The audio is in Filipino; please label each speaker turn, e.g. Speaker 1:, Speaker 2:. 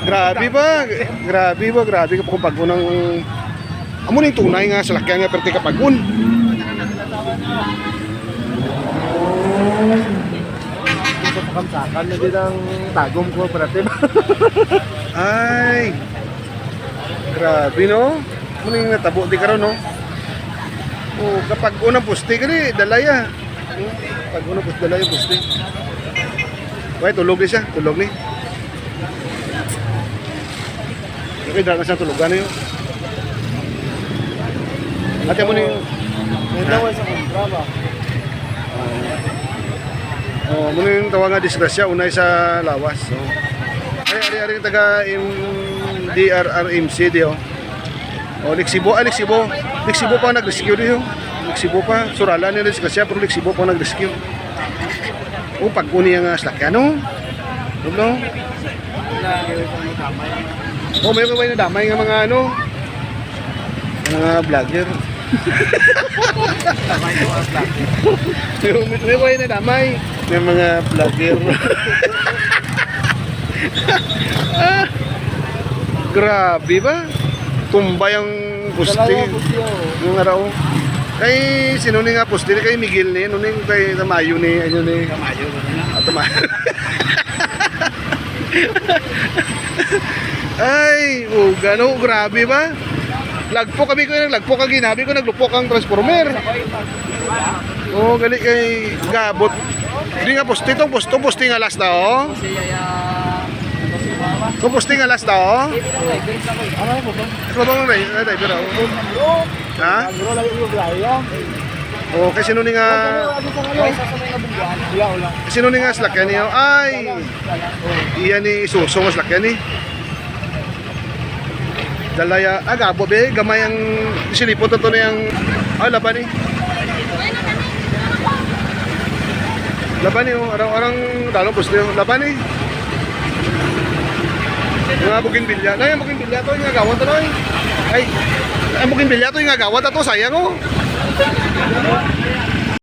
Speaker 1: Grabe ba? Grabe ba? Grabe ka po pag unang amo ning tunay nga salakyan nga perti ka pagun.
Speaker 2: Kamsakan na din ang tagom ko brate.
Speaker 1: Ay. Grabe no. Muning natabo di karon no. Oh, kapag unang pusti kani dalaya. Pag unang pusti dalaya pusti. Wait, tulog ni siya, tulog ni. Okay, dahil sa tulugan na yun. Ate mo na yun.
Speaker 2: May daway sa kontra ba?
Speaker 1: Oh, muna yung tawag nga disgrasya, unay sa lawas. So, ari taga DRRMC di oh. Oh, Liksibo pa nag-rescue di oh. Liksibo pa, suralan ni disgrasya pero Liksibo pa nag-rescue. Oh, pagkuni ang slakyan no. No? Oh, may ba na damay nga mga ano? Mga vlogger. May ba na damay? May mga vlogger. Grabe ba? Tumbay ang pusti. Yung araw. Kay sino ni nga pusti kay Miguel ni, nuning kay Tamayo ni, ano ni? Tamayo. Tamayo. Ay, gano, grabe ba? Lagpok kami ko, naglagpok ang ginabi ko, naglupok ang transformer. Oh, gali kay Gabot. Hindi nga poste, itong posting alas na oh. Itong posting alas na oh. Ito ba nga na, driver oh. Ha? Oh, kasi sino ni nga sino ni nga slakyan niyo? Ay, iyan ni Isuso nga slakyan ni. Dalaya, agabo be, gamay ang silipot na to na yung laban eh. Laban eh, arang dalong pusto yung laban eh. Mga bugin bilya. Na yung bugin bilya to, yung agawat to no eh. Ay, ang bugin bilya to, yung agawat to, sayang oh.